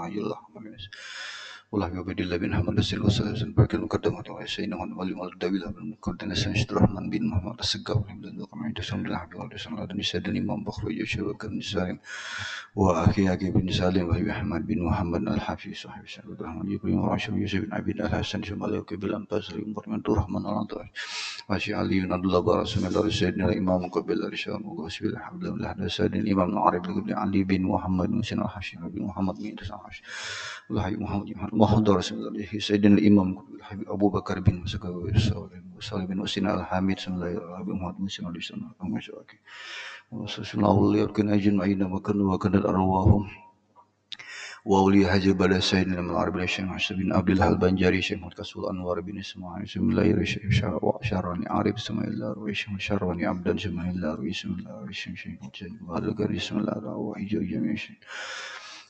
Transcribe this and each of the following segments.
عجل والله يعبد الله بن محمد رسول الله صلى الله عليه وسلم بركة المقدمة وسيدنا محمد الدولة بالمقدمة سنشد الرحمن بن محمد السقاف من ذوق من تسمى الله عبد الله بن سيد الإمام بخر يشوى بن سالم وأخي بن سالم وهي محمد بن محمد الحافظ صاحب سعد الرحمن يبرم وراشد يوسف بن عبد الحسن شمال يوكب الأنفاس من الرحمن الأنطاش واشي علي بن عبد الله برسول الله سيدنا الإمام قبل الرشاد وغسل الحمد لله سيدنا الإمام العربي بن علي بن محمد بن سنة الحاشم بن محمد بن تسعش الله محمد رسول الله سيدنا الإمام الحبيب أبو بكر بن مسكوي وسالم بن وسنا الحميد صلى الله عليه محمد بن سنة الإسلام ومشاكل وصلى الله عليه أجمعين وكان أرواحهم وأولي حجب على سيدنا العربي الشيخ حسن بن عبد الله البنجاري شيخ مركز الأنوار بن إسماعيل بسم الله الرحمن الرحيم شراني عارف بسم الله الرحمن شراني عبدا بسم الله بسم الله الرحمن الرحيم والغري بسم الله الرحمن الرحيم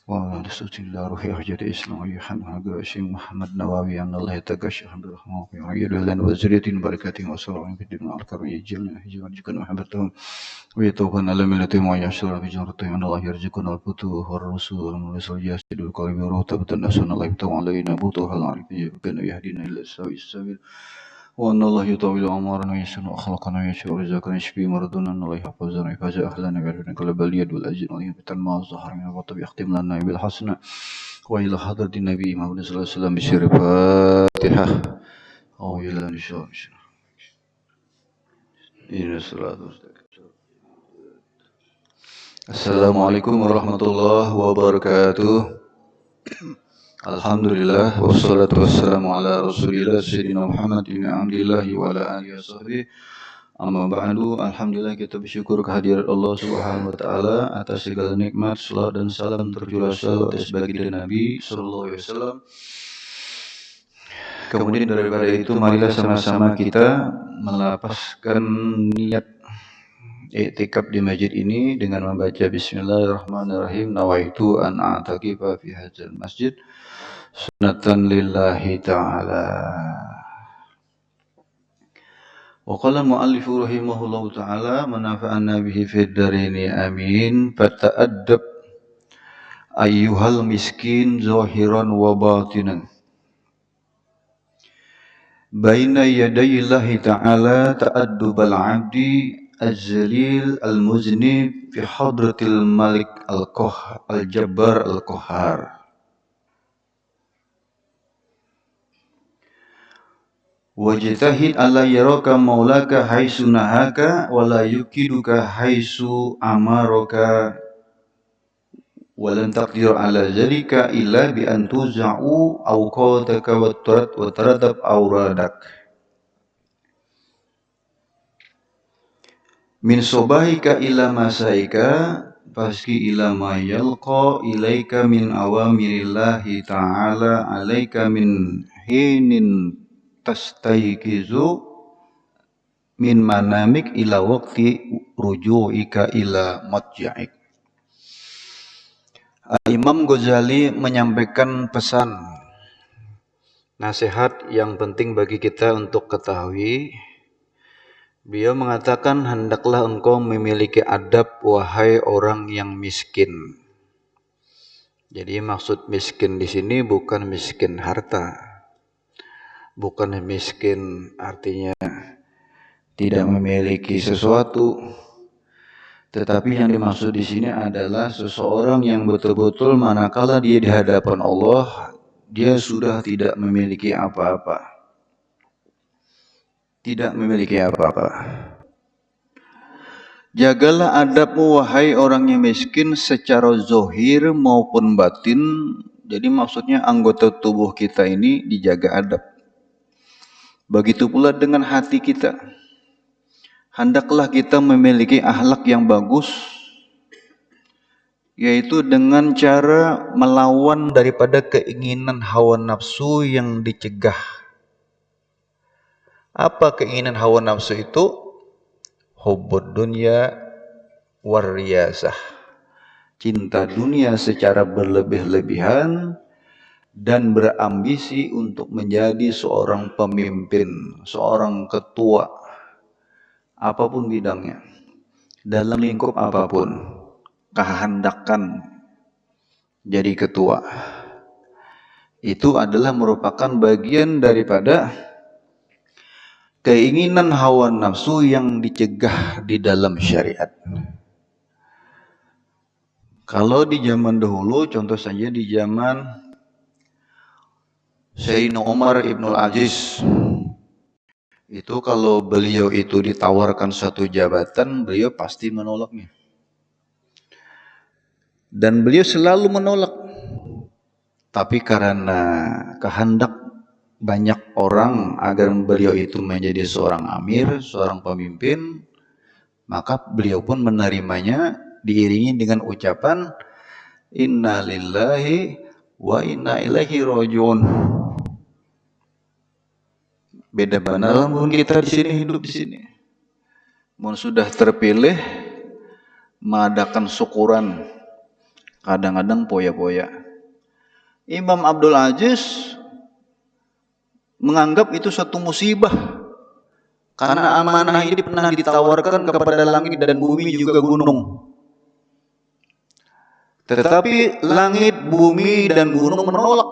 ورسول الله روحي حجر إسماعيل حمد الشيخ محمد نواوي أن الله يتقشى الحمد لله ويعير لنا وزرية بركاته وصلاة في الدين الكرم يجعلنا حجر جكنا محبتهم ويتوبنا على ملتهم ويعشر بجارتهم أن الله يرزقنا الفتوح والرسول والرسول يسجد القلب ورتبة النسون الله يتوب علينا بوتوها العريف يبقنا يهدينا إلى السبيل وأن الله يطول أعمارنا ويحسن أخلاقنا ويشفي رزقنا يشفي مرضنا أن الله يحفظنا ويحفظ أهلنا ويعافينا كل اليد والأجر ويفتن ما الظهر من البطن يختم لنا بالحسنى وإلى حضرة النبي محمد صلى الله عليه وسلم بسر الفاتحة أو إلى نشاء إن الصلاة السلام عليكم ورحمة الله وبركاته. Alhamdulillah wassalatu wassalamu ala rasulillah sayyidina Muhammad bin Abdillah wa ala alihi washabbihi amma ba'du. Alhamdulillah kita bersyukur kehadirat Allah Subhanahu wa taala atas segala nikmat, salat dan salam tercurah atas baginda Nabi sallallahu alaihi wasallam. Kemudian daripada itu marilah sama-sama kita melapaskan niat i'tikaf di masjid ini dengan membaca bismillahirrahmanirrahim nawaitu an a'takifa fi hadzal masjid sunatan lillahi ta'ala. Wa qala mu'allifu rahimahullahu ta'ala manafa'anna bihi fid darini amin. Fata'addab ayyuhal miskin zahiran wa batinan baina yadayillahi ta'ala ta'addubal 'abdi az-zalil al-muznib fi hadratil malik al-jabbar al-qahhar. Wajtahid alla yaraka maulaka haitsu nahaka wala yukiduka haitsu amaraka walan taqdir ala zalika illa bi an tuza'u awqataka wa taradab awradak min sobahika ila masaika faski ila ma yalqa ilaika min awamirillahi ta'ala alaika min hinin tastayqizu min manamik ila waqti ruju'ika ila matja'ik. Imam Ghazali menyampaikan pesan nasihat yang penting bagi kita untuk ketahui. Beliau mengatakan, hendaklah engkau memiliki adab wahai orang yang miskin. Jadi maksud miskin di sini bukan miskin harta. Bukan miskin artinya tidak memiliki sesuatu, tetapi yang dimaksud di sini adalah seseorang yang betul-betul manakala dia di hadapan Allah, dia sudah tidak memiliki apa-apa. Tidak memiliki apa-apa. Jagalah adabmu wahai orang yang miskin secara zahir maupun batin. Jadi maksudnya anggota tubuh kita ini dijaga adab. Begitu pula dengan hati kita. Hendaklah kita memiliki akhlak yang bagus, yaitu dengan cara melawan daripada keinginan hawa nafsu yang dicegah. Apa keinginan hawa nafsu itu? Hubbud dunya warriyasah. Cinta dunia secara berlebih-lebihan dan berambisi untuk menjadi seorang pemimpin, seorang ketua, apapun bidangnya, dalam lingkup apapun, kehendakan jadi ketua. itu adalah merupakan bagian daripada keinginan hawa nafsu yang dicegah di dalam syariat. Kalau di zaman dahulu, contoh saja di zaman Sayyidina Umar Ibnul Aziz, itu kalau beliau itu ditawarkan suatu jabatan, beliau pasti menolaknya. Dan beliau selalu menolak. Tapi karena kehendak banyak orang agar beliau itu menjadi seorang amir, seorang pemimpin, maka beliau pun menerimanya diiringi dengan ucapan Inna lillahi wa inna ilaihi rajiun. Beda benar pun kita di sini hidup di sini. Mun sudah terpilih mengadakan syukuran, kadang-kadang poya-poya. Imam Abdul Aziz menganggap itu satu musibah. Karena amanah ini pernah ditawarkan kepada langit dan bumi juga gunung. Tetapi langit, bumi, dan gunung menolak.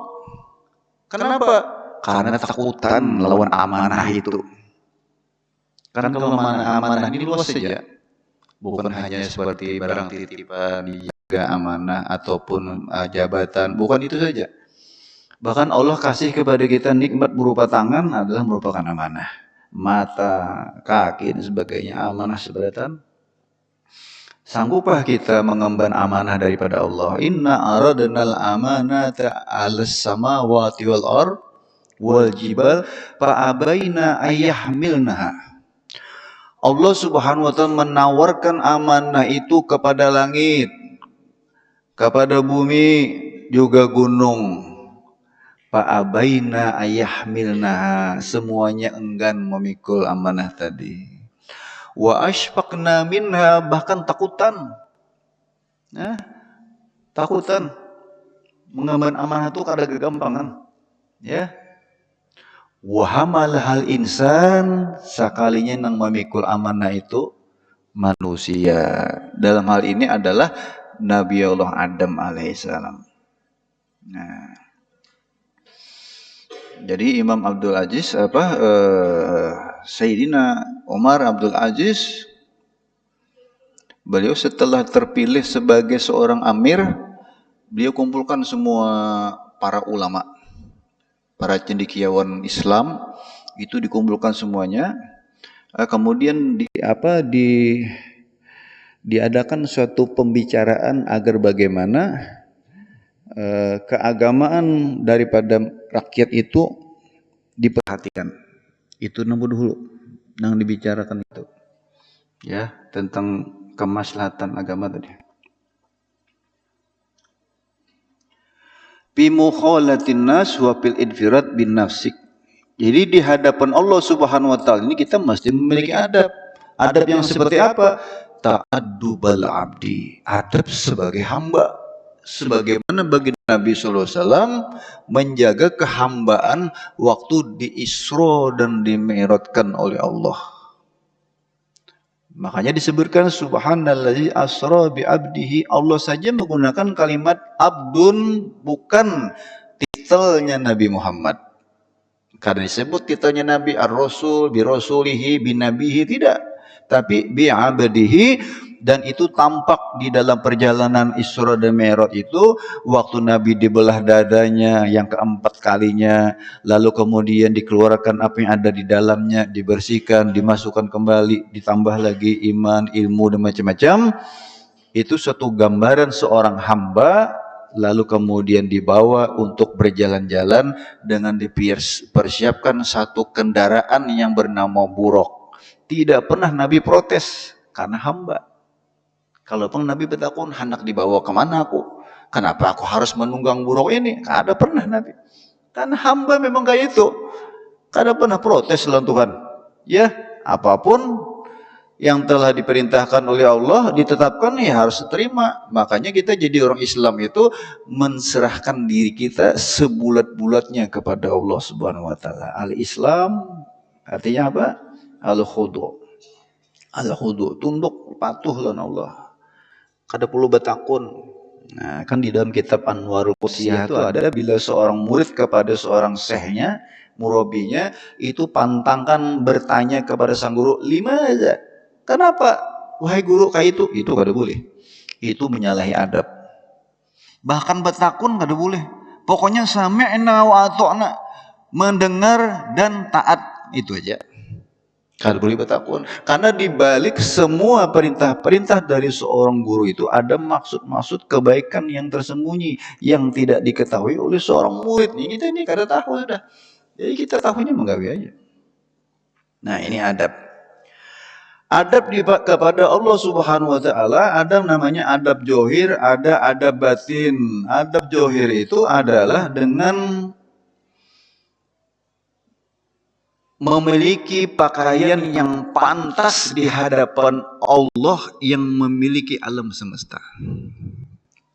Kenapa? Karena takutan melawan amanah itu. Karena kalau amanah ini luas saja. Bukan hanya seperti barang titipan, dijaga amanah, ataupun jabatan. Bukan itu saja. Bahkan Allah kasih kepada kita nikmat berupa tangan adalah merupakan amanah. Mata, kaki, dan sebagainya amanah seberatan. Sanggupkah kita mengemban amanah daripada Allah? Inna aradnal amanata 'alas samawati wal ard wal jibal fa'abaina ayyahmilnaha. Allah Subhanahu wa taala menawarkan amanah itu kepada langit, kepada bumi, juga gunung. Fa'abaina ayyahmilnaha, semuanya enggan memikul amanah tadi. Wa ashfaqna minha, bahkan takutan. Takutan mengemban amanah itu kada kegampangan. Ya. Wa hamalahal insan, sekalinya yang memikul amanah itu manusia. Dalam hal ini adalah Nabi Allah Adam alaihissalam. Nah, jadi Imam Abdul Aziz Sayyidina Umar Abdul Aziz, beliau setelah terpilih sebagai seorang amir, beliau kumpulkan semua para ulama, para cendekiawan Islam itu dikumpulkan semuanya. Kemudian diadakan suatu pembicaraan agar bagaimana keagamaan daripada rakyat itu diperhatikan. Itu nomor dulu yang dibicarakan itu, ya, tentang kemaslahatan agama tadi. Bi mukhalatin nas wa fil infirad bin nafsik. Jadi di hadapan Allah Subhanahu wa taala ini kita mesti memiliki adab. Adab yang seperti apa? Ta'addubal abdi, adab sebagai hamba. Sebagaimana bagi Nabi sallallahu alaihi wasallam menjaga kehambaan waktu di Isra dan dimi'rajkan oleh Allah. Makanya disebutkan subhanallazi asra bi abdihi, Allah saja menggunakan kalimat abdun, bukan titelnya Nabi Muhammad. Karena disebut titelnya Nabi ar-rasul bi rasulihi bi nabihi, tidak, tapi bi abdihi. Dan itu tampak di dalam perjalanan Isra dan Mi'raj itu, waktu Nabi dibelah dadanya yang keempat kalinya, lalu kemudian dikeluarkan apa yang ada di dalamnya, dibersihkan, dimasukkan kembali, ditambah lagi iman, ilmu, dan macam-macam. Itu suatu gambaran seorang hamba, lalu kemudian dibawa untuk berjalan-jalan dengan dipersiapkan satu kendaraan yang bernama buruk. Tidak pernah Nabi protes karena hamba. Kalau pun Nabi bertakun, hendak dibawa kemana aku? Kenapa aku harus menunggang buruk ini? Kada pernah Nabi. Karena hamba memang kayak itu. Kada pernah protes lawan Tuhan. Ya, apapun yang telah diperintahkan oleh Allah, ditetapkan, ya harus diterima. Makanya kita jadi orang Islam itu menserahkan diri kita sebulat-bulatnya kepada Allah Subhanahu wa taala. Al-Islam artinya apa? Al-khudu'. Al-khudu', tunduk, patuh lawan Allah. Kada perlu bertakun, Nah, kan di dalam kitab Anwarul Qusiyah itu ada bila seorang murid kepada seorang syekhnya, murabinya, itu pantangkan bertanya kepada sang guru, lima aja. Kenapa? Wahai guru kayak itu kada boleh. Itu menyalahi adab. Bahkan bertakun kada boleh. Pokoknya sami'na wa ata'na, mendengar dan taat, itu aja. Kada boleh bertakun. Karena di balik semua perintah-perintah dari seorang guru itu ada maksud-maksud kebaikan yang tersembunyi yang tidak diketahui oleh seorang murid. Kita ini kada tahu sudah. Jadi kita tahunya menggawe aja. Nah, ini adab. Adab kepada Allah Subhanahu wa taala ada namanya adab johir, ada adab batin. Adab johir itu adalah dengan memiliki pakaian yang pantas di hadapan Allah yang memiliki alam semesta.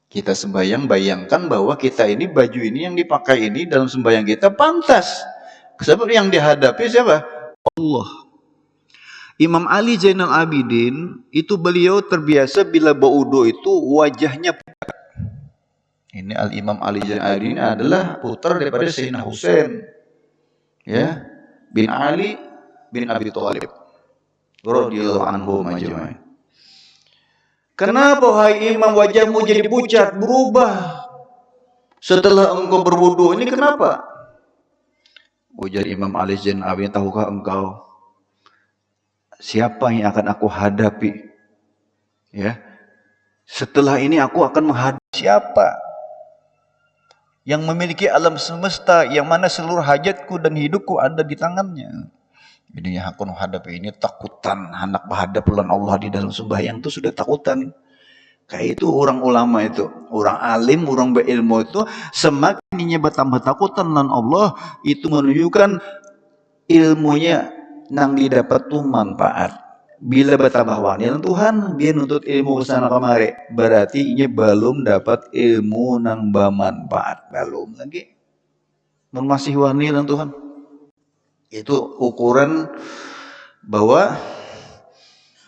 Kita sembahyang, bayangkan bahwa kita ini, baju ini yang dipakai ini dalam sembahyang kita pantas. Sebab yang dihadapi siapa? Allah. Imam Ali Zainal Abidin itu beliau terbiasa bila berwudu itu wajahnya pucat. Ini Al-Imam Ali Zainal Abidin adalah putra daripada Sayyidina Husain. Ya, bin Ali bin Abi Thalib radhiyallahu anhu majma'in. Kenapa wahai imam wajahmu jadi pucat, berubah setelah engkau berwudu? Ini kenapa? Ujar Imam Ali Zainal Abidin, tahukah engkau siapa yang akan aku hadapi? Ya, setelah ini aku akan menghadapi siapa? Yang memiliki alam semesta, yang mana seluruh hajatku dan hidupku ada di tangannya. Jadi yang aku menghadapi ini takutan, hendak menghadap bulan Allah di dalam sembahyang itu sudah takutan. Kayak itu orang ulama itu, orang alim, orang berilmu itu semakin dia bertambah takutan dengan Allah, itu menunjukkan ilmunya nang didapat tuh manfaat. Bila bertambah wani Tuhan, dia nuntut ilmu kesana kemari, berarti ini belum dapat ilmu nang bermanfaat, belum lagi. Masih wani Tuhan. Itu ukuran bahwa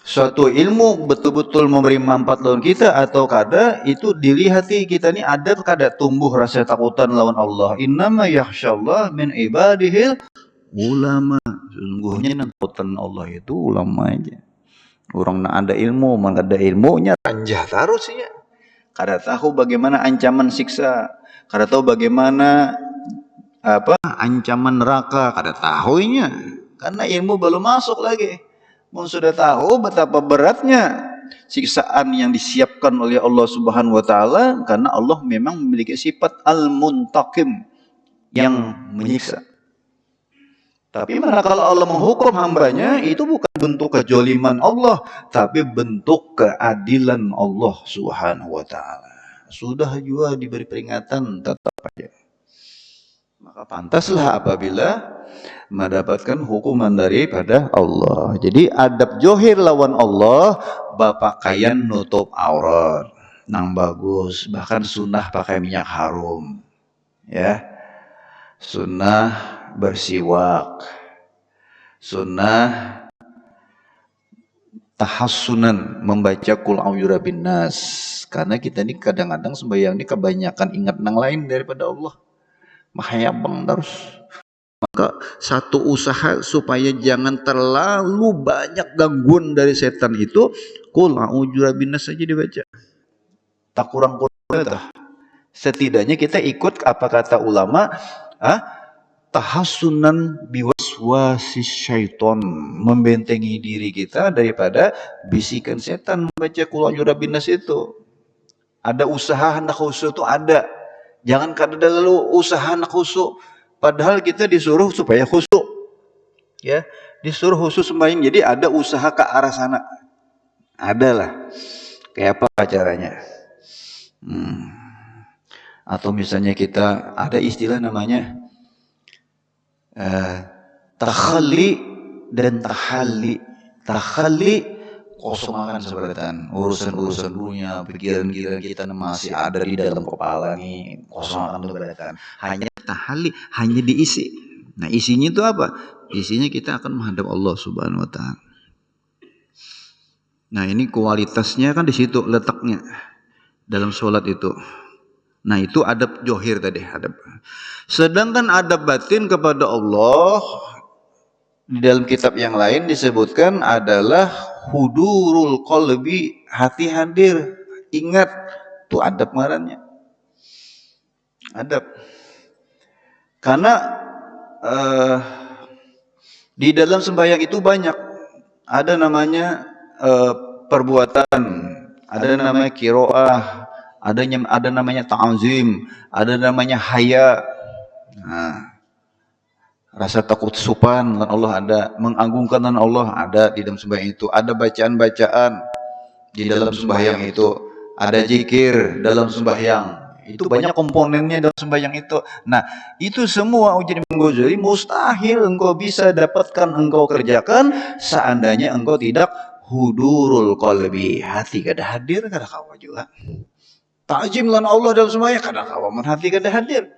suatu ilmu betul-betul memberi manfaat lawan kita atau kada, itu dilihati kita ni ada kada tumbuh rasa takutan lawan Allah. Innama yakhsyallah min ibadihil ulama. Sesungguhnya takutan Allah itu ulama aja. Orang nak ada ilmu, mana ada ilmunya ranjah terus ya. Kada tahu bagaimana ancaman siksa, kada tahu bagaimana ancaman neraka, kada tahunya. Karena ilmu belum masuk lagi. Mau sudah tahu betapa beratnya siksaan yang disiapkan oleh Allah Subhanahu wa taala, karena Allah memang memiliki sifat al-muntaqim yang menyiksa. Tapi manakala Allah menghukum hambanya, itu bukan bentuk kejoliman Allah, tapi bentuk keadilan Allah Subhanahu wa taala. Sudah juga diberi peringatan, tetap aja. Maka pantaslah apabila mendapatkan hukuman daripada Allah. Jadi adab johir lawan Allah, pakaian nutup aurat nang bagus, bahkan sunnah pakai minyak harum, ya, sunnah bersiwak, sunnah tahassunan membaca qul a'udzu binnas. Karena kita ini kadang-kadang sembahyang ini kebanyakan ingat nang lain daripada Allah, makanya bang terus. Maka satu usaha supaya jangan terlalu banyak gangguan dari setan itu, qul a'udzu binnas saja dibaca. Tak kurang-kurang dah. Setidaknya kita ikut apa kata ulama, tahassunan biwaswasis syaiton, membentengi diri kita daripada bisikan setan membaca qul a'udzu binnas itu. Ada usaha hendak khusyuk itu ada. Jangan kada lalu usaha hendak khusyuk. Padahal kita disuruh supaya khusyuk, ya, disuruh khusyuk sembahyang. Jadi ada usaha ke arah sana, adalah. Kayak apa caranya? Atau misalnya kita ada istilah namanya takhalli dan tahalli. Takhalli kosong akan seberatan urusan-urusan dunia, pikiran-pikiran kita masih ada di dalam kepala nih, kosong akan seberatan. Hanya tahalli, hanya diisi. Nah, isinya itu apa? Isinya kita akan menghadap Allah Subhanahu wa taala. Nah, ini kualitasnya kan di situ letaknya. dalam sholat itu. Nah itu adab johir tadi, adab. Sedangkan adab batin kepada Allah di dalam kitab yang lain disebutkan adalah hudurul qalbi, hati hadir, ingat, itu adab ngarannya. Adab. Karena di dalam sembahyang itu banyak, ada namanya perbuatan, ada namanya kiroah, ada namanya ta'zim, ada namanya haya. Nah, rasa takut supan dengan Allah ada, mengagungkan dengan Allah ada di dalam sembahyang itu, ada bacaan-bacaan di dalam sembahyang itu, ada zikir dalam sembahyang. Itu banyak komponennya dalam sembahyang itu. Nah, itu semua ujar Imam Ghazali mustahil engkau bisa dapatkan, engkau kerjakan seandainya engkau tidak hudurul qalbi, hati kada hadir, kada kawa juga. Ta'zim lan Allah dalam sembahyang kada kawa mun hati kada hadir.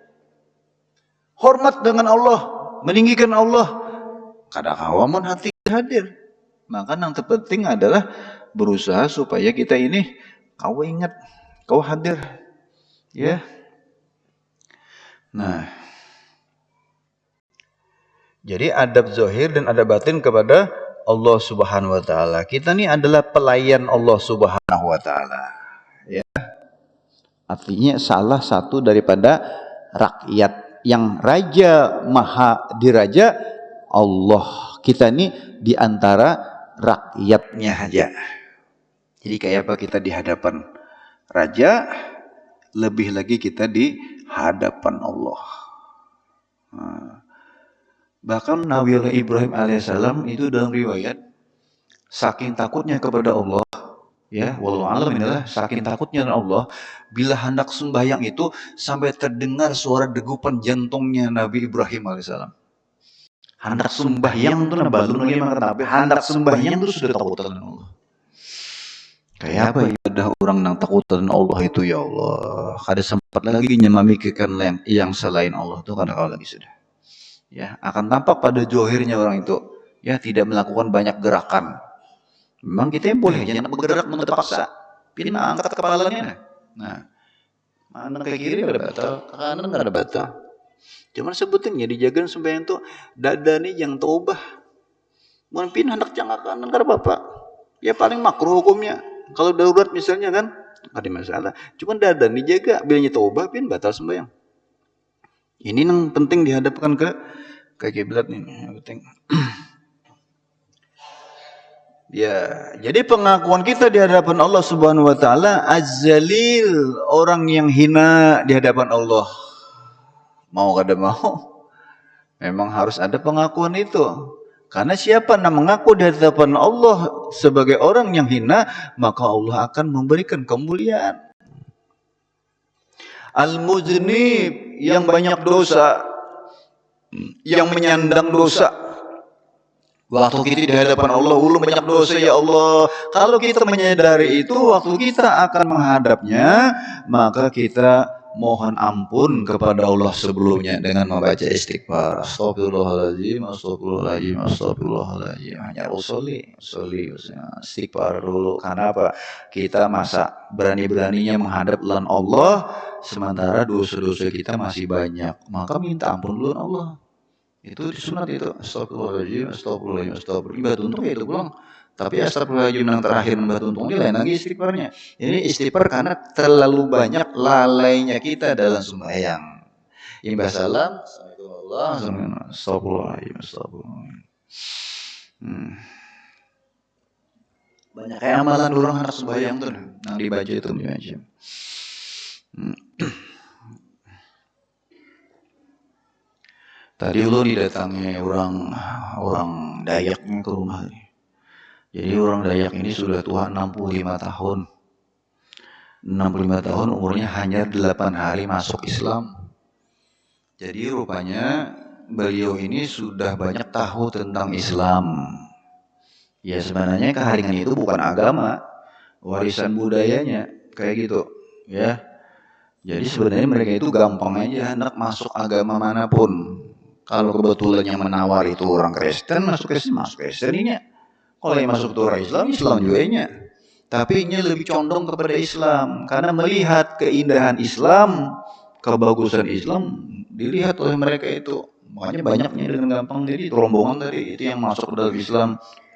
Hormat dengan Allah, meninggikan Allah, kada kawa mun hati hadir. Maka yang terpenting adalah berusaha supaya kita ini kau ingat, kau hadir. Ya. Nah. Jadi adab zahir dan adab batin kepada Allah Subhanahu wa taala. Kita ini adalah pelayan Allah Subhanahu wa taala. Ya. Artinya salah satu daripada rakyat yang raja maha diraja Allah. Kita ini di antara rakyatnya aja. Jadi kayak apa kita di hadapan raja, lebih lagi kita di hadapan Allah. Nah, bahkan Nabi Ibrahim alaihissalam itu dalam riwayat saking takutnya kepada Allah, ya, wallahu alam inilah saking takutnya dengan Allah, bila hendak sembahyang itu sampai terdengar suara degupan jantungnya Nabi Ibrahim alaihissalam. Hendak sembahyang itu nabalun lagi maka hendak sembahyang itu sudah takut dengan Allah. Kayak apa ibadah orang yang takut dengan Allah itu ya Allah. Kada sempat lagi memikirkan yang selain Allah itu kada lagi sudah. Ya, akan tampak pada johirnya orang itu ya tidak melakukan banyak gerakan. Memang kita boleh jangan bergerak terpaksa. Pina angkat kepalanya. Nah, mana ke kiri ada batal, ke kanan ada batal. Cuman sebetulnya dijaga sembahyang itu dada nih yang taubah. Mun pin hendak jangka kanan kada apa-apa. Ya paling makruh hukumnya. Kalau darurat misalnya kan, ada masalah. Cuman dadan dijaga, bilanya taubah pin batal sembahyang. Ini yang penting dihadapkan ke kiblat ini, yang penting. Ya, jadi pengakuan kita di hadapan Allah Subhanahu wa taala az-zalil, orang yang hina di hadapan Allah. Mau kada mau, memang harus ada pengakuan itu. Karena siapa yang mengaku di hadapan Allah sebagai orang yang hina, maka Allah akan memberikan kemuliaan. Al-muznib, yang banyak dosa, yang menyandang dosa. Waktu kita di hadapan Allah, ulun banyak dosa ya Allah. Kalau kita menyadari itu, waktu kita akan menghadapnya, maka kita mohon ampun kepada Allah sebelumnya dengan membaca istighfar. Astagfirullahaladzim, astagfirullahaladzim, astagfirullahaladzim. Hanya usolli istighfar dulu. Karena apa? Kita masa berani-beraninya menghadap lawan Allah, sementara dosa-dosa kita masih banyak. Maka minta ampun dulu Allah. Itu disunat itu. Astagfirullahaladzim, astagfirullahaladzim, astagfirullahaladzim. Ibadah untuk itu pulang. Tapi astagfirullahaladzim yang terakhir membantu untung ini lain lagi istighfarnya. Ini istighfar karena terlalu banyak lalainya kita dalam sembahyang. Imbah salam, astagfirullahaladzim, astagfirullahaladzim. Banyak kayak amalan orang hendak sembahyang tuh, yang dibaca itu dibaca. Tadi lo didatangi orang Dayaknya ke rumah ini. Jadi orang Dayak ini sudah tua 65 tahun. 65 tahun umurnya hanya 8 hari masuk Islam. Jadi rupanya beliau ini sudah banyak tahu tentang Islam. Ya sebenarnya keharingan itu bukan agama, warisan budayanya kayak gitu, ya. Jadi sebenarnya mereka itu gampang aja hendak masuk agama manapun. Kalau kebetulan yang menawar itu orang Kristen, masuk Kristen ini. Kalau yang masuk ke orang Islam, Islam juga nya. tapi ini lebih condong kepada Islam karena melihat keindahan Islam, kebagusan Islam dilihat oleh mereka itu. Makanya banyaknya dengan gampang. Jadi rombongan tadi itu yang masuk ke dalam Islam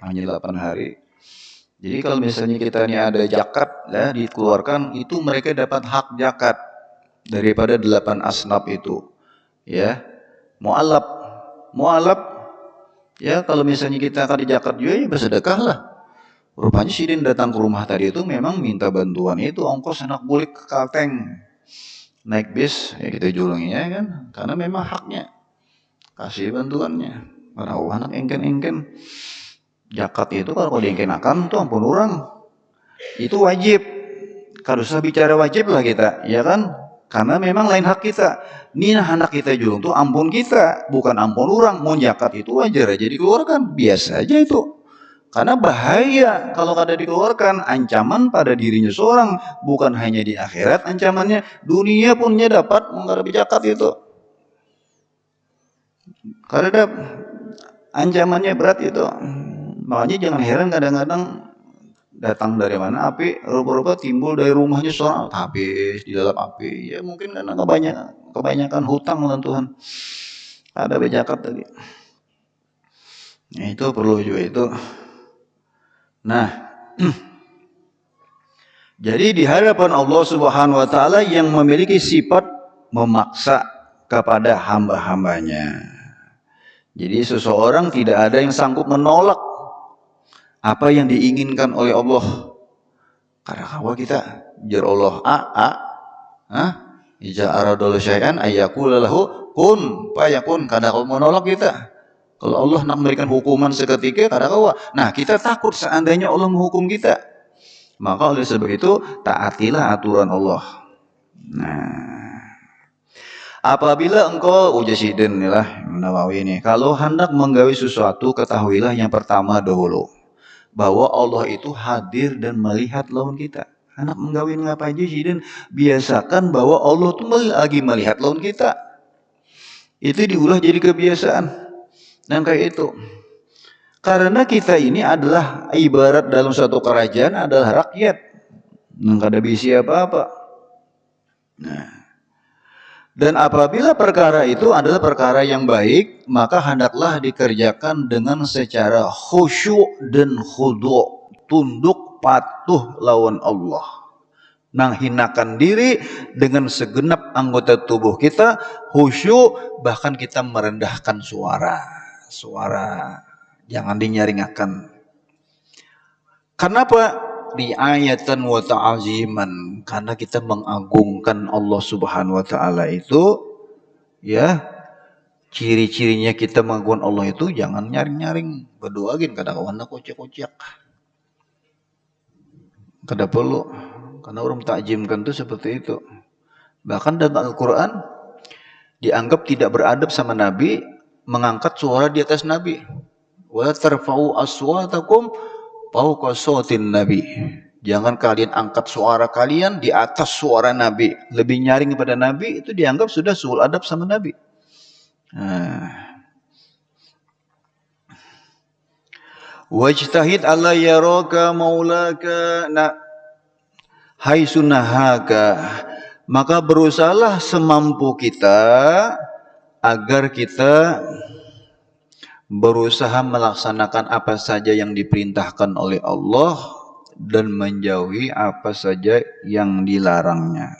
hanya 8 hari. Jadi kalau misalnya kita ini ada zakat ya dikeluarkan, itu mereka dapat hak zakat daripada 8 asnaf itu. Ya. Mu'alab. Mu'alab ya kalau misalnya kita akan zakat juga ya bersedekah lah. Rupanya Sidin datang ke rumah tadi itu memang minta bantuan itu ongkos anak bulik ke Kalteng. Naik bis ya kita julungnya kan karena memang haknya. Kasih bantuannya. Karena anak engken-engken zakat itu kalau diengkenakan tuh ampun orang. Itu wajib. Kalau usah bicara wajib lah kita, ya kan? Karena memang lain hak kita. Ini anak kita julung tuh ampun kita, bukan ampun orang. Mau zakat itu wajar aja dikeluarkan, biasa aja itu. Karena bahaya kalau kada dikeluarkan, ancaman pada dirinya seorang, bukan hanya di akhirat ancamannya, dunia punnya dapat menghadapi zakat itu. Karena ancamannya berat itu. Makanya jangan heran kadang-kadang datang dari mana api, rupa-rupa timbul dari rumahnya seorang habis di dalam api. Ya mungkin karena kebanyakan hutang dengan Tuhan. Ada zakat tadi. Nah, itu perlu juga itu. Nah, jadi di hadapan Allah Subhanahu wa taala yang memiliki sifat memaksa kepada hamba-hambanya. Jadi seseorang tidak ada yang sanggup menolak apa yang diinginkan oleh Allah. Karena kalau kita jar Allah ija aradul syai'an ayyakula lahu kun fayakun. Kada kau menolak kita. Kalau Allah nak memberikan hukuman seketika kada kau. Nah, kita takut seandainya Allah menghukum kita. Maka oleh sebab itu taatilah aturan Allah. Nah, apabila engkau ujar Sidin lah Nawawi ini, kalau hendak menggawe sesuatu ketahuilah yang pertama dahulu bahwa Allah itu hadir dan melihat lawan kita. Hendak menggawe ngapa aja Sidin, biasakan bahwa Allah itu lagi melihat lawan kita. Itu diulah jadi kebiasaan. Dan kayak itu. Karena kita ini adalah ibarat dalam suatu kerajaan adalah rakyat. Yang kada bisa apa-apa. Nah, dan apabila perkara itu adalah perkara yang baik, maka hendaklah dikerjakan dengan secara khusyuk dan khudu', tunduk patuh lawan Allah. Nang hinakan diri dengan segenap anggota tubuh kita, khusyuk, bahkan kita merendahkan suara. Jangan dinyaringakan. Kenapa? Riayatan wa ta'aziman, karena kita mengagungkan Allah Subhanahu wa taala itu ya. Ciri-cirinya kita mengagungkan Allah itu jangan nyaring-nyaring, berdoain kada kawan kocak-kocak. Kada perlu. Karena orang takjimkan itu seperti itu. Bahkan dalam Al-Qur'an dianggap tidak beradab sama Nabi mengangkat suara di atas Nabi. Wa tarfa'u aswatakum fawqa sautin Nabi. Jangan kalian angkat suara kalian di atas suara Nabi. Lebih nyaring kepada Nabi itu dianggap sudah suul adab sama Nabi. Wajtahid alla yaraka maulaka haisunahaka. Maka berusahalah semampu kita agar kita berusaha melaksanakan apa saja yang diperintahkan oleh Allah dan menjauhi apa saja yang dilarangnya.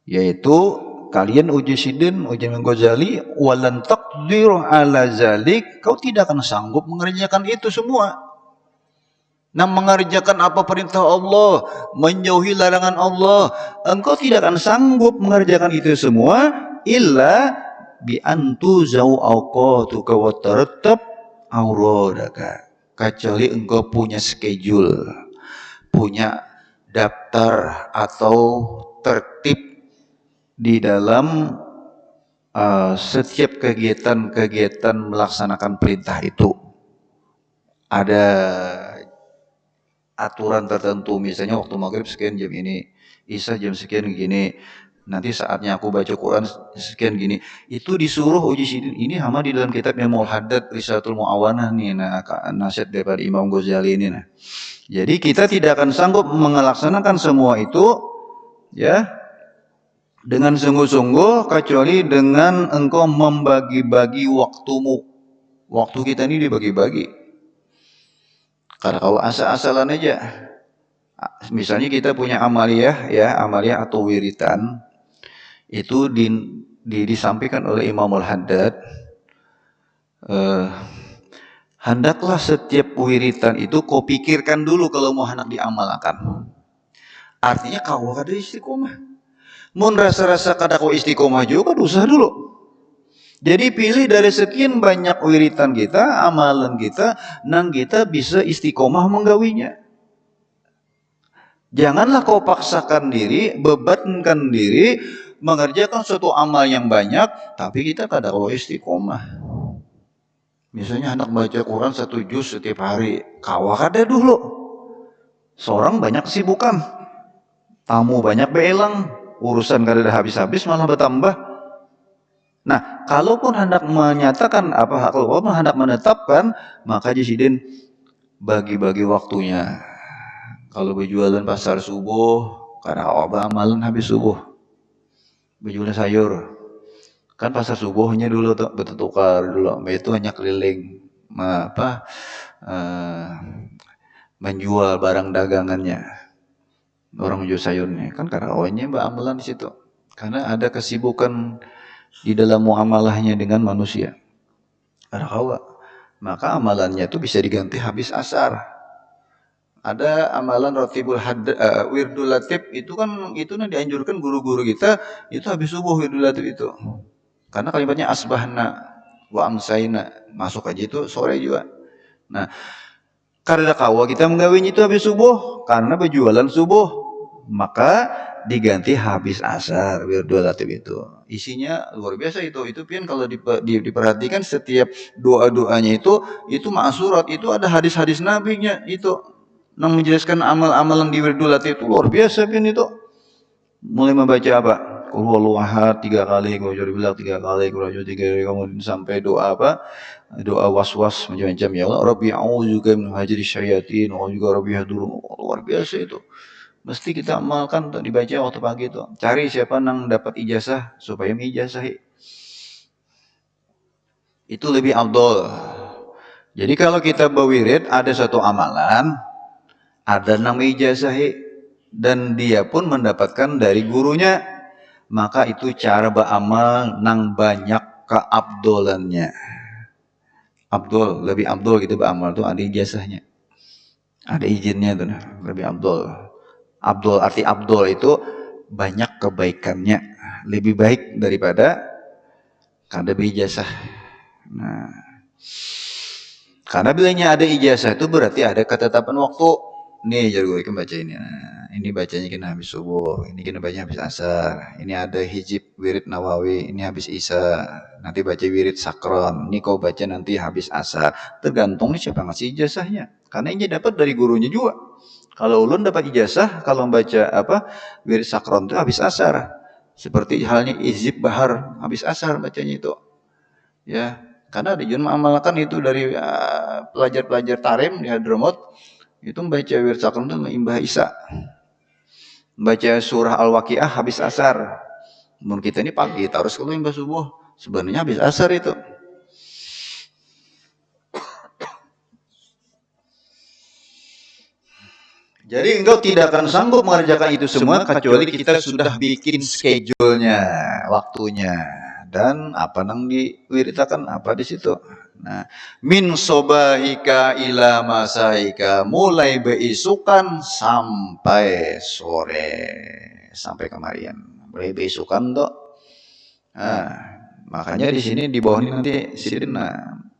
Yaitu kalian uji Sidin, uji Ghazali, walan taqdir ala zalik, kau tidak akan sanggup mengerjakan itu semua. Nah, mengerjakan apa perintah Allah, menjauhi larangan Allah, engkau tidak akan sanggup mengerjakan itu semua illa bi antu zau awqatuka wa tarattab auradaka. Kecuali engkau punya schedule, punya daftar atau tertib di dalam setiap kegiatan melaksanakan perintah itu. Ada aturan tertentu, misalnya waktu maghrib sekian jam ini, isya jam sekian gini, nanti saatnya aku baca Quran sekian gini. Itu disuruh uji sidin. Ini sama di dalam kitab Memul Haddad Risalatul Mu'awanah nih, nasihat daripada Imam Ghazali ini. Nah. Jadi kita tidak akan sanggup melaksanakan semua itu ya dengan sungguh-sungguh kecuali dengan engkau membagi-bagi waktumu. Waktu kita ini dibagi-bagi. Karena kalau asal-asalan aja, misalnya kita punya amaliyah ya, amaliyah atau wiritan, itu disampaikan oleh Imamul Haddad. Hendaklah setiap wiritan itu kau pikirkan dulu kalau mau hendak diamalkan. Artinya kau ada istiqomah. Mun rasa-rasa kada kau istiqomah juga usah dulu. Jadi pilih dari sekian banyak wiritan kita, amalan kita, nang kita bisa istiqomah menggawinya. Janganlah kau paksakan diri, bebankan diri, mengerjakan suatu amal yang banyak, tapi kita kada kau istiqomah. Misalnya hendak baca Quran 1 juz setiap hari, kau kada dulu. Seorang banyak kesibukan, tamu banyak beelang, urusan kada ada habis-habis malah bertambah. Nah, kalaupun hendak menyatakan kalaupun hendak menetapkan, maka jisidin bagi-bagi waktunya. Kalau berjualan pasar subuh, karena amalan habis subuh. Berjualan sayur, kan pasar subuhnya dulu tuh bertukar dulu, itu hanya keliling menjual barang dagangannya. Orang jual sayurnya, kan karena awalnya amalan di situ. Karena ada kesibukan di dalam muamalahnya dengan manusia. Maka amalannya itu bisa diganti habis asar. Ada amalan Ratibul Wirdul Latib itu kan itu dianjurkan guru-guru kita itu habis subuh Wirdul Latib itu. Karena kalimatnya asbahna wa amsayna, masuk aja itu sore juga. Nah, karena kawa kita menggawinya itu habis subuh karena berjualan subuh, maka diganti habis asar Wirdul Latib itu. Isinya luar biasa itu pian kalau diperhatikan setiap doa-doanya itu ma'surat, itu ada hadis-hadis nabinya itu yang menjelaskan amal-amalan di Wirdul Latib itu luar biasa pian itu. Mulai membaca apa? Qul huwallahu ahad 3 kali, qul huwallahu 3 kali, qul huwallahu 3 kali, kemudian sampai doa apa? Doa was-was macam-macam ya Allah. Rabbi a'udzuka min hajri syayatin wa juga rabbi hadurun. Luar biasa itu. Mesti kita amalkan untuk dibaca waktu pagi itu. Cari siapa yang dapat ijazah supaya mengijazahi. Itu lebih afdol. Jadi kalau kita berwirid ada satu amalan, ada yang mengijazahi dan dia pun mendapatkan dari gurunya, maka itu cara beramal nang banyak keabdolannya. Abdul, lebih abdul gitu beramal tuh ada ijazahnya. Ada izinnya tuh, lebih abdul. Abdul, arti abdul itu banyak kebaikannya, lebih baik daripada kada berijazah. Nah, karena bilanya ada ijazah itu berarti ada ketetapan waktu. Nih jadi gue baca ini. Nah, ini bacanya kena habis subuh, ini kena baca habis asar. Ini ada hijib wirid nawawi, ini habis isya. Nanti baca wirid sakron. Ini kau baca nanti habis asar. Tergantung nih siapa ngasih ijazahnya. Karena ini dapat dari gurunya juga. Kalau ulun dapat ijazah, kalau membaca wirid sakron itu habis asar. Seperti halnya izib bahar habis asar bacanya itu. Ya, karena di Jun mengamalkan itu dari pelajar-pelajar tarim di Hadramaut itu membaca wirid sakron itu imbah isya. Membaca surah Al-Waqiah habis asar. Menurut kita ini pagi, terus kalau imbah subuh sebenarnya habis asar itu. Jadi engkau tidak akan sanggup mengerjakan itu semua kecuali kita sudah bikin schedule-nya, waktunya, dan apa yang diwiritakan apa di situ. Nah, min sobahika ila masaika, mulai beisukan sampai sore, sampai kemarian. Mulai beisukan toh. Nah, makanya di sini di bawah ini nanti sidin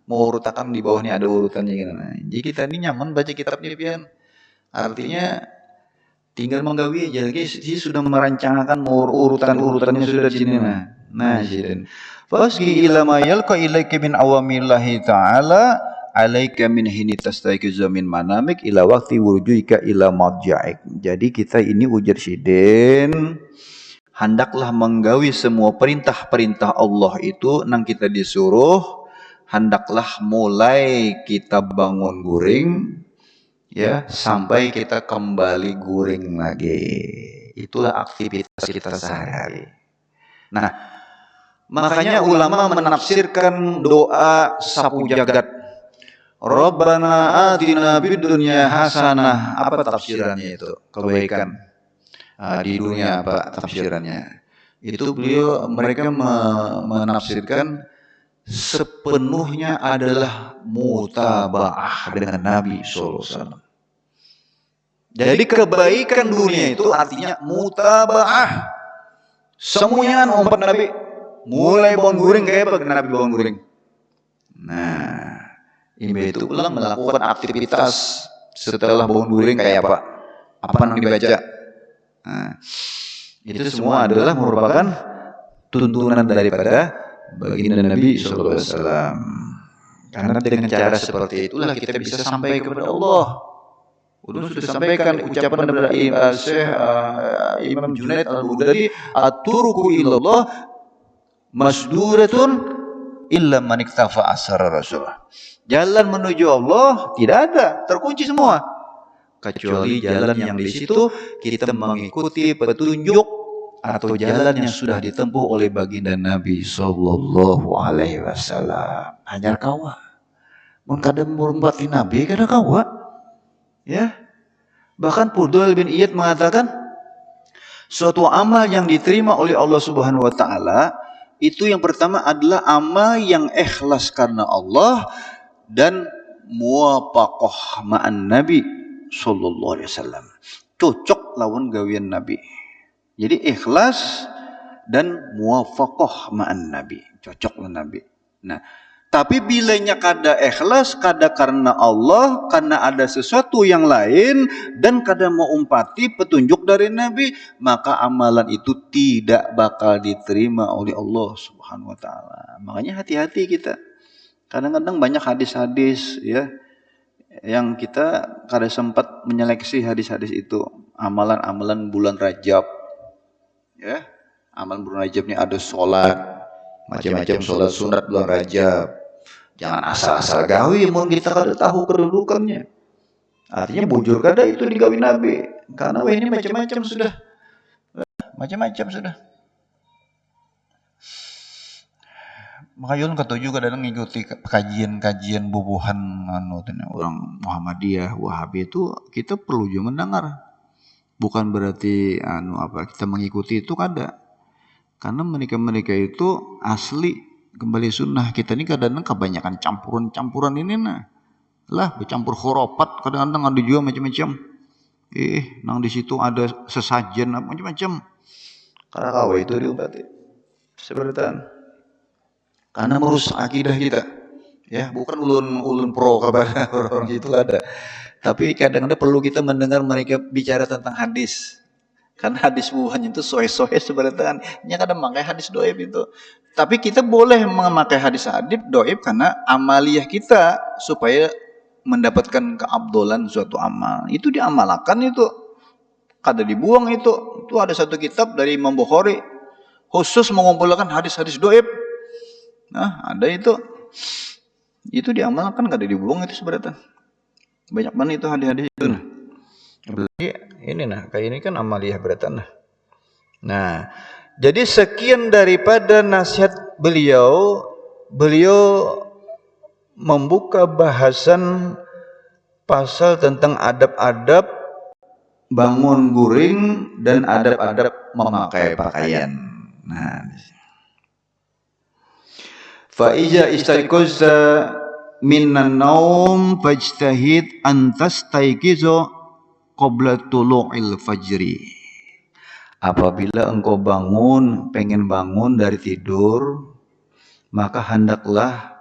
mau urutakan di bawah ini ada urutannya gitu. Nah, jadi kita ini nyaman baca kitab ini pian. Artinya tinggal menggawi aja, dia sudah merancangkan urutan-urutannya sudah di sini. Nah, sidin. Fasgi ila ma yalqa ilaika min awamillahi ta'ala alaika min hini tastaiqizu min manamik ila waqti wurujuika ila madja'ik. Jadi kita ini ujar sidin hendaklah menggawi semua perintah-perintah Allah itu nang kita disuruh, hendaklah mulai kita bangun guring ya sampai kita kembali guring lagi. Itulah aktivitas kita sehari-hari. Nah, makanya ulama menafsirkan doa sapu jagat. Rabbana atina fid dunya hasanah. Apa tafsirannya itu? Kebaikan. Di dunia apa tafsirannya? Itu mereka menafsirkan sepenuhnya adalah mutabaah dengan Nabi sallallahu alaihi wasallam. Jadi kebaikan dunia itu artinya mutabaah. Semuanya umpat Nabi mulai bangun guring kayak apa Nabi bangun guring. Nah, ini itu ulang melakukan aktivitas setelah bangun guring kayak apa? Apa yang dibaca? Nah, itu semua adalah merupakan tuntunan daripada baginda Nabi sallallahu alaihi wasallam. Karena dengan cara seperti itulah kita bisa sampai kepada Allah. Ulun sudah sampaikan ucapan dari Syekh Imam Junaid Al-Baghdadi, at-turku ilallah masduratun illa man iktafa asrar Rasulullah. Jalan menuju Allah tidak ada, terkunci semua. Kecuali jalan yang di situ kita mengikuti petunjuk atau jalan yang sudah ditempuh oleh baginda Nabi sallallahu alaihi wasallam. Hanya kawa. Mun kadang murmati Nabi kada kawa. Ya, bahkan Fudail bin Iyad mengatakan suatu amal yang diterima oleh Allah Subhanahu wa taala itu yang pertama adalah amal yang ikhlas karena Allah dan muwafaqah ma'an Nabi sallallahu alaihi wasallam. Cocok lawan gawian Nabi. Jadi ikhlas dan muwafaqah ma'an Nabi, cocok lawan Nabi. Nah, tapi bilanya kada ikhlas, kada karena Allah, karena ada sesuatu yang lain, dan kada mau umpati petunjuk dari Nabi, maka amalan itu tidak bakal diterima oleh Allah Subhanahu wa taala. Makanya hati-hati kita. Kadang-kadang banyak hadis-hadis ya yang kita kada sempat menyeleksi hadis-hadis itu. Amalan-amalan bulan Rajab. Ya. Amalan bulan Rajab ini ada sholat, macam-macam sholat sunat bulan Rajab. Jangan asal-asal gawe mun kita kada tahu kedudukannya. Artinya bujur kada itu digawi Nabi. Karena ini macam-macam sudah. Macam-macam sudah. Maka yun ketujuh kadang ngikuti kajian-kajian bubuhan orang Muhammadiyah, Wahabi itu kita perlu juga mendengar. Bukan berarti kita mengikuti itu kada. Karena mereka itu asli kembali sunnah. Kita ini kadang-kadang kebanyakan campuran ini lah bercampur khurafat, kadang-kadang ada juga macam-macam. Nang di situ ada sesajen macam-macam. Karena kawa itu diobati sebenarnya. Karena merusak akidah kita. Ya, bukan ulun pro kepada orang itu ada. Tapi kadang-kadang perlu kita mendengar mereka bicara tentang hadis. Kan hadis buhan itu sohe-sohe sebenarnya. Nya kadang memakai hadis doib itu. Tapi kita boleh memakai hadis doib karena amaliyah kita supaya mendapatkan keabdolan suatu amal. Itu diamalkan itu. Kada dibuang itu. Itu ada satu kitab dari Imam Bukhari khusus mengumpulkan hadis-hadis doib. Nah, ada itu. Itu diamalkan kada dibuang itu sebenarnya. Banyak banget itu hadis-hadis itu. Berarti ini kayak ini kan amaliyah beratan. Nah, jadi sekian daripada nasihat beliau membuka bahasan pasal tentang adab-adab bangun guring dan adab-adab memakai pakaian. Nah, fa iza istaiqaza minan naum fajtahid an tastaiqiza qabla tulu'il fajri. Apabila engkau pengen bangun dari tidur, maka hendaklah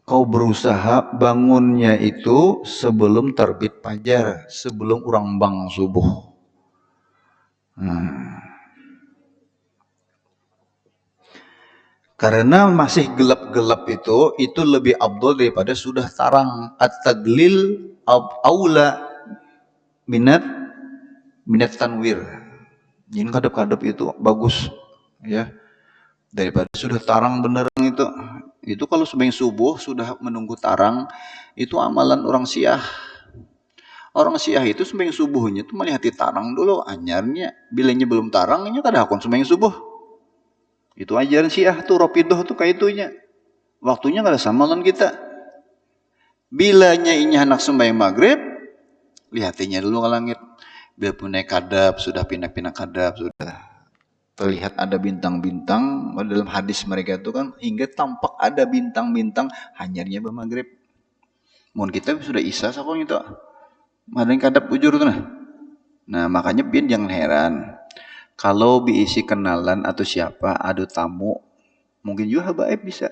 kau berusaha bangunnya itu sebelum terbit fajar, sebelum urang bang subuh. Karena masih gelap-gelap itu lebih afdal daripada sudah tarang. At-taglil aula minat tanwir. Yang kadap-kadap itu bagus, ya. Daripada sudah tarang beneran itu. Itu kalau sembahyang subuh sudah menunggu tarang, itu amalan orang Syiah. Orang Syiah itu sembahyang subuhnya itu melihat tarang dulu, anyarnya. Bilanya belum tarangnya kada hakon sembahyang subuh. Itu ajaran Syiah tuh, Rafidah tuh kayak itunya. Waktunya kada sama lawan kita. Bilanya ini anak sembahyang maghrib, lihatinya dulu ke langit. Bila punya kadap, sudah pindah-pindah kadap, sudah terlihat ada bintang-bintang. Dalam hadis mereka itu kan hingga tampak ada bintang-bintang hanyarnya bermaghrib. Mohon kita sudah isya sakon itu. Ada yang kadap ujur tuh nah. Makanya bin jangan heran kalau diisi kenalan atau siapa ada tamu, mungkin juga habaib bisa.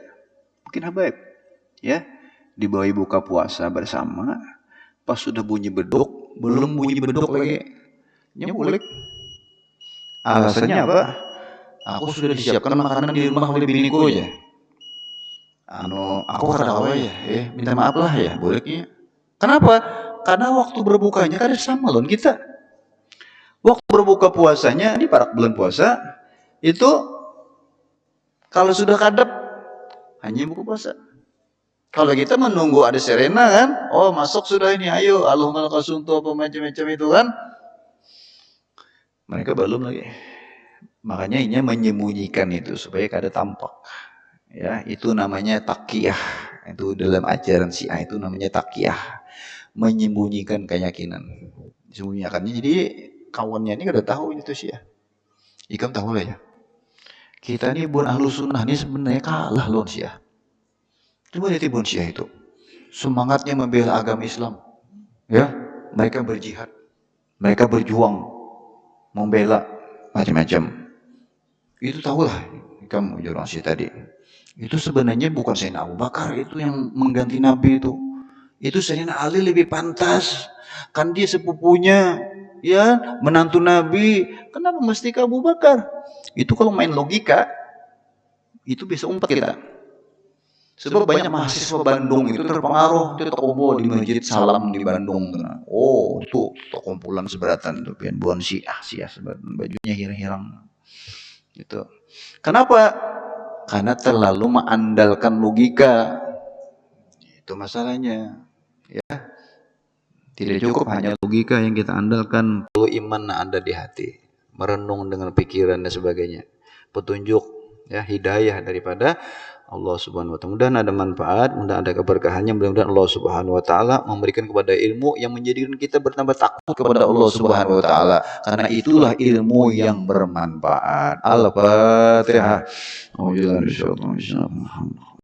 Mungkin habaib. Ya, dibawa buka puasa bersama. Pas sudah bunyi beduk, belum bunyi beduk lagi. Nyebulek. Alasannya apa? Aku sudah disiapkan makanan di rumah oleh biniku aja. Aku kada tahu ya, minta maaf lah ya, bolehnya. Kenapa? Karena waktu berbukanya kada sama lawan kita. Waktu berbuka puasanya di parak bulan puasa itu kalau sudah kadap hanya buka puasa. Kalau kita menunggu ada serena kan, oh masuk sudah ini, ayo Allahumma lakasuntu apa macam-macam itu kan, mereka belum lagi. Makanya ini menyembunyikan itu supaya kada tampak. Ya, itu namanya taqiyah. Itu dalam ajaran Syiah itu namanya taqiyah. Menyembunyikan keyakinan. Disembunyikannya jadi kawannya ini kada tahu itu Syiah. Ikam tahu lah ya. Kita ini bukan ahlu sunnah ini sebenarnya kalah lawan Syiah. Coba lihat Ibn Syiah itu. Semangatnya membela agama Islam. Ya, mereka berjihad. Mereka berjuang membela macam-macam. Itu tahulah kamu orang Syiah tadi. Itu sebenarnya bukan Sayyidina Abu Bakar itu yang mengganti Nabi itu. Itu Sayyidina Ali lebih pantas. Kan dia sepupunya, ya, menantu Nabi. Kenapa mesti ke Abu Bakar? Itu kalau main logika, itu bisa umpat kita. Sebab banyak mahasiswa Bandung itu terpengaruh itu tokoh di Masjid Salam di Bandung. Oh, itu kumpulan seberatan itu pian buan Syiah seberatan bajunya hirang-hirang. Gitu. Kenapa? Karena terlalu mengandalkan logika. Itu masalahnya. Ya. Tidak cukup hanya logika yang kita andalkan, perlu iman ada di hati, merenung dengan pikiran dan sebagainya. Petunjuk, ya, hidayah daripada Allah Subhanahu wa taala. Mudah-mudahan ada manfaat, mudah-mudahan ada keberkahannya, mudah-mudahan Allah Subhanahu wa taala memberikan kepada ilmu yang menjadikan kita bertambah takut kepada Allah Subhanahu wa taala. Karena itulah ilmu yang bermanfaat. Al-Fatihah.